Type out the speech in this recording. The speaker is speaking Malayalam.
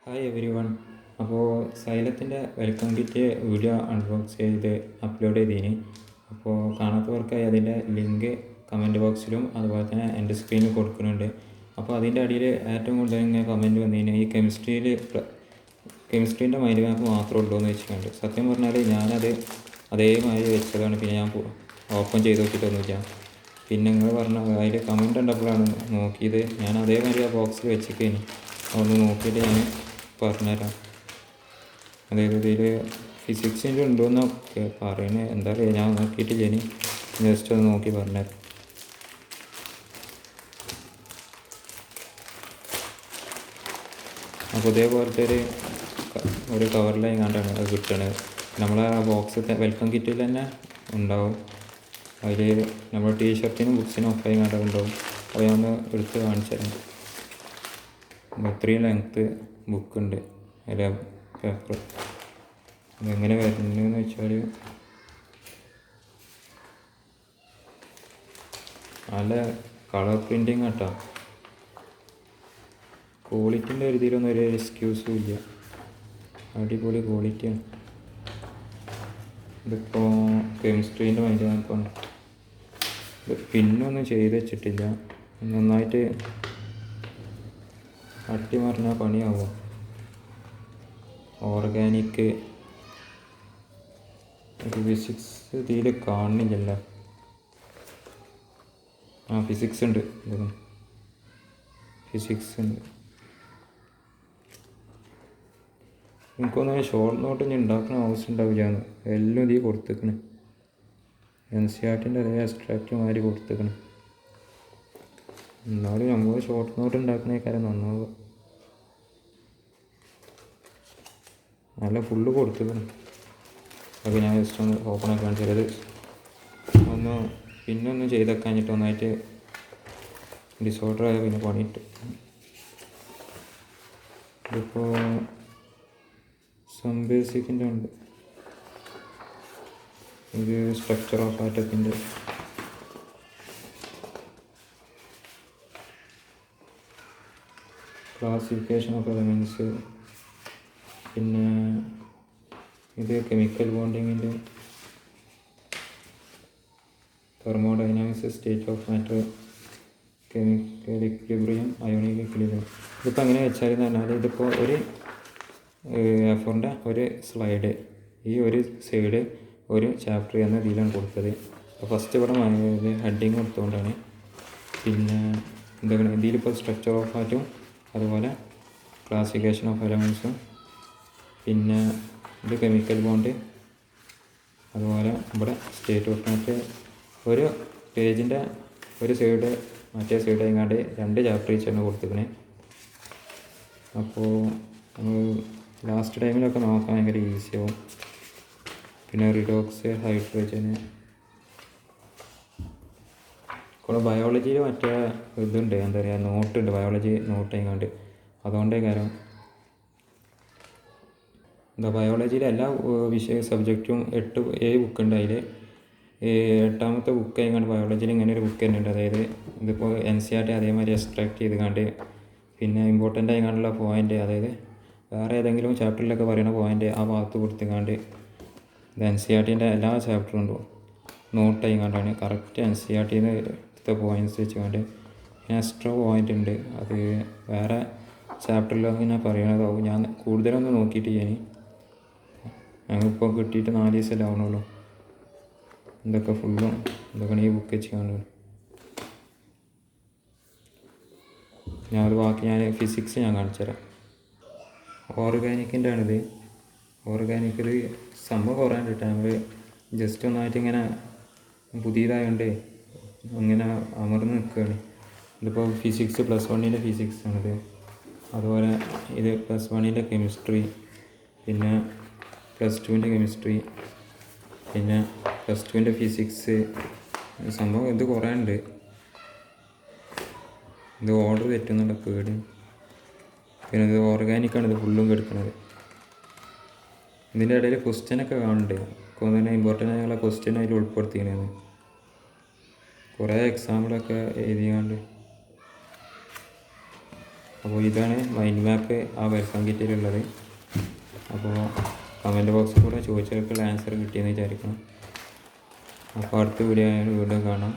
Hi every one. അപ്പോൾ സൈലത്തിൻ്റെ വെൽക്കം കിറ്റ് വീഡിയോ അൺബോക്സ് ചെയ്ത് അപ്ലോഡ് ചെയ്തതിന് അപ്പോൾ കാണാത്തവർക്കായി അതിൻ്റെ ലിങ്ക് കമൻറ്റ് ബോക്സിലും അതുപോലെ തന്നെ എൻ്റെ സ്ക്രീനിൽ കൊടുക്കുന്നുണ്ട്. അപ്പോൾ അതിൻ്റെ അടിയിൽ ഏറ്റവും കൂടുതൽ ഇങ്ങനെ കമൻറ്റ് വന്നതിന് ഈ കെമിസ്ട്രീൻ്റെ മൈൻഡ് മാപ്പ് മാത്രമേ ഉള്ളൂ എന്ന് വെച്ചിട്ടുണ്ട്. സത്യം പറഞ്ഞാൽ ഞാനത് അതേമാതിരി വെച്ചതാണ്. പിന്നെ ഞാൻ ഓപ്പൺ ചെയ്ത് നോക്കിയിട്ടൊന്നുമില്ല. പിന്നെ നിങ്ങൾ പറഞ്ഞ അതിൽ കമൻറ്റ് ഉണ്ടപ്പോഴാണ് നോക്കിയത്. ഞാൻ അതേമാതിരി ആ ബോക്സിൽ വെച്ചിരിക്കേനി. ഒന്ന് നോക്കിയിട്ട് ഞാൻ പറഞ്ഞുതരാം. അതായത് ഇതിൽ ഫിസിക്സിൻ്റെ ഉണ്ടോയെന്നൊക്കെ പറയുന്നത് എന്താ പറയുക, ഞാൻ നോക്കിയിട്ടില്ല. ഇനി ജസ്റ്റ് ഒന്ന് നോക്കി പറഞ്ഞുതരാം. അപ്പോൾ ഇതേപോലത്തെ ഒരു കവറിലായി കണ്ടാണ് അത് കിട്ടണത്. നമ്മളെ ആ ബോക്സ് വെൽക്കം കിറ്റിൽ തന്നെ ഉണ്ടാവും. അതിൽ നമ്മുടെ ടീഷർട്ടിനും ബുക്സിനും ഒക്കെ കണ്ടുണ്ടാവും. അപ്പോൾ ഞാൻ ഒന്ന് എടുത്ത് കാണിച്ചു തരാം. ഇത്രയും ലെങ്ത്ത് ബുക്കുണ്ട് അതിൽ പേപ്പർ. ഇതെങ്ങനെ വരുന്നതെന്ന് വെച്ചാൽ നല്ല കളർ പ്രിൻറ്റിങ് കേട്ടോ. ക്വാളിറ്റിൻ്റെ ഒരു ഇതിലൊന്നും ഒരു എക്സ്ക്യൂസും ഇല്ല. അടിപൊളി ക്വാളിറ്റിയാണ്. ഇതിപ്പോൾ കെമിസ്ട്രീൻ്റെ മൈൻഡ് മാപ്പാണ്. ഇത് പിന്നൊന്നും ചെയ്ത് വെച്ചിട്ടില്ല. നന്നായിട്ട് അട്ടിമറിഞ്ഞാൽ പണിയാവും. ഓർഗാനിക് ഫിസിക്സ് ഇതിൽ കാണുന്നില്ലല്ലോ. ഫിസിക്സ് ഉണ്ട്. ഫിസിക്സ് ഉണ്ട്. എനിക്കൊന്നും ഷോർട്ട് നോട്ട് ഇനി ഉണ്ടാക്കുന്ന ആവശ്യം ഉണ്ടാവില്ലാന്ന് എല്ലാം ഇതിൽ കൊടുത്തേക്കണ്. NCERT-ൻ്റെ അതേ എക്സ്ട്രാക്റ്റ് മാതിരി കൊടുത്തേക്കണ്. എന്നാലും നമ്മൾ ഷോർട്ട് നോട്ട് ഉണ്ടാക്കുന്ന കാര്യം നന്നാവുക. നല്ല ഫുള്ള് കൊടുത്തേക്കണം. അപ്പോൾ ഞാൻ ജസ്റ്റ് ഒന്ന് ഓപ്പൺ ആക്കി കാണിച്ചത് ഒന്ന് പിന്നെ ഒന്നും ചെയ്തേക്കാഞ്ഞിട്ട് ഒന്നായിട്ട് ഡിസോർഡർ ആയ പിന്നെ പണിയിട്ട്. ഇതിപ്പോൾ സം ബേസിക്കിൻ്റെ ഉണ്ട്. ഇത് സ്ട്രക്ചർ ഓഫ് ആറ്റത്തിൻ്റെ, ക്ലാസിഫിക്കേഷൻ ഓഫ് എലമെൻറ്റ്സ്, പിന്നെ ഇത് കെമിക്കൽ ബോണ്ടിങ്ങിൻ്റെ, thermodynamics, state of matter, chemical equilibrium, ionic equilibrium. ഇതിപ്പോൾ എങ്ങനെ വെച്ചാൽ എന്ന് പറഞ്ഞാൽ ഇതിപ്പോൾ ഒരു A4-ൻ്റെ ഒരു സ്ലൈഡ്, ഈ ഒരു സൈഡ് ഒരു ചാപ്റ്റർ എന്ന രീതിയിലാണ് കൊടുത്തത്. അപ്പോൾ ഫസ്റ്റ് ഇവിടെ ഹെഡിങ് കൊടുത്തുകൊണ്ടാണ്. പിന്നെ എന്താണ് ഇതിലിപ്പോൾ സ്ട്രക്ചർ ഓഫ് ആറ്റും അതുപോലെ ക്ലാസിഫിക്കേഷൻ ഓഫ് എലമെൻറ്റ്സും, പിന്നെ ഇത് കെമിക്കൽ ബോണ്ട്, അതുപോലെ ഇവിടെ സ്റ്റേറ്റ് ഓഫ് മാറ്റർ. ഒരു പേജിൻ്റെ ഒരു സൈഡ് മറ്റേ സൈഡ് എങ്ങാണ്ട് 2 ചാപ്റ്റർ വെച്ചാണ് കൊടുത്തിരിക്കുന്നത്. അപ്പോൾ ലാസ്റ്റ് ടൈമിലൊക്കെ നോക്കാൻ ഭയങ്കര ഈസിയാവും. പിന്നെ റിഡോക്സ്, ഹൈഡ്രജന്, കൂടെ ബയോളജിയിൽ മറ്റേ ഇതുണ്ട്, എന്താ പറയുക, നോട്ടുണ്ട്, ബയോളജി നോട്ട് എങ്ങാണ്ട്. അതുകൊണ്ടേ കാര്യം എന്താ ബയോളജിയിലെ എല്ലാ സബ്ജക്റ്റും 7 ബുക്കുണ്ട്. അതിൽ 8ാമത്തെ ബുക്ക് ആയിക്കാണ്ട് ബയോളജിയിൽ ഇങ്ങനെ ഒരു ബുക്ക് തന്നെ ഉണ്ട്. അതായത് ഇതിപ്പോൾ NCERT അതേമാതിരി എക്സ്ട്രാക്ട് ചെയ്ത് കണ്ട് പിന്നെ ഇമ്പോർട്ടൻ്റ് ആയിക്കാണ്ടുള്ള പോയിൻ്റ്, അതായത് വേറെ ഏതെങ്കിലും ചാപ്റ്ററിലൊക്കെ പറയുന്ന പോയിൻ്റ് ആ ഭാഗത്ത് കൊടുത്തുകാണ്ട് ഇത് NCERT-ൻ്റെ എല്ലാ ചാപ്റ്ററും ഉണ്ടോ നോട്ട് ആയിക്കാണ്ടാണ് കറക്റ്റ് NCERT-ന്ന് എടുത്ത പോയിൻറ്റ്സ് വെച്ചുകൊണ്ട്. പിന്നെ എക്സ്ട്രാ പോയിൻ്റ് ഉണ്ട്, അത് വേറെ ചാപ്റ്ററിലൊന്നും ഇങ്ങനെ പറയണതാവും. ഞാൻ കൂടുതലൊന്നും നോക്കിയിട്ട് ഞങ്ങളിപ്പോൾ കിട്ടിയിട്ട് 4 ദിവസമല്ലേ ആവണുള്ളൂ. ഇതൊക്കെ ഫുള്ളും ഇതൊക്കെയാണ് ഈ ബുക്ക് വെച്ച് കാണുന്നത്. ഞാനത് ബാക്കി ഞാൻ ഫിസിക്സ് ഞാൻ കാണിച്ചു തരാം. ഓർഗാനിക്കിൻ്റെ ആണിത്. ഓർഗാനിക്കിൽ സംഭവം കുറേ ഉണ്ട്. നമ്മൾ ജസ്റ്റ് ഒന്നായിട്ട് ഇങ്ങനെ പുതിയതായതുകൊണ്ട് ഇങ്ങനെ അമർന്ന് നിൽക്കുകയാണ്. ഇതിപ്പോൾ ഫിസിക്സ് +1-ൻ്റെ ഫിസിക്സ് ആണിത്. അതുപോലെ ഇത് +1-ൻ്റെ കെമിസ്ട്രി, പിന്നെ +2-ൻ്റെ കെമിസ്ട്രി, പിന്നെ +2-ൻ്റെ ഫിസിക്സ്. സംഭവം ഇത് കുറേ ഉണ്ട്. ഇത് ഓർഡർ തെറ്റുന്നുള്ള പേടി. പിന്നെ ഇത് ഓർഗാനിക്കാണ്, ഇത് ഫുള്ളും കിടക്കുന്നത്. ഇതിൻ്റെ ഇടയിൽ ക്വസ്റ്റ്യനൊക്കെ കാണുന്നുണ്ട്. തന്നെ ഇമ്പോർട്ടൻ്റ് ആയുള്ള ക്വസ്റ്റ്യൻ അതിൽ ഉൾപ്പെടുത്തിയാണ്. കുറേ എക്സാമ്പിളൊക്കെ എഴുതിയാണ്ട് അപ്പോൾ ഇതാണ് മൈൻഡ് മാപ്പ് ആ വെൽക്കം കിറ്റിലുള്ളത്. അപ്പോൾ കമൻറ്റ് ബോക്സിൽ കൂടെ ചോദിച്ചവർക്കുള്ള ആൻസർ കിട്ടിയെന്ന് വിചാരിക്കണം. അപ്പോൾ അടുത്ത വീഡിയോ വീണ്ടും കാണാം.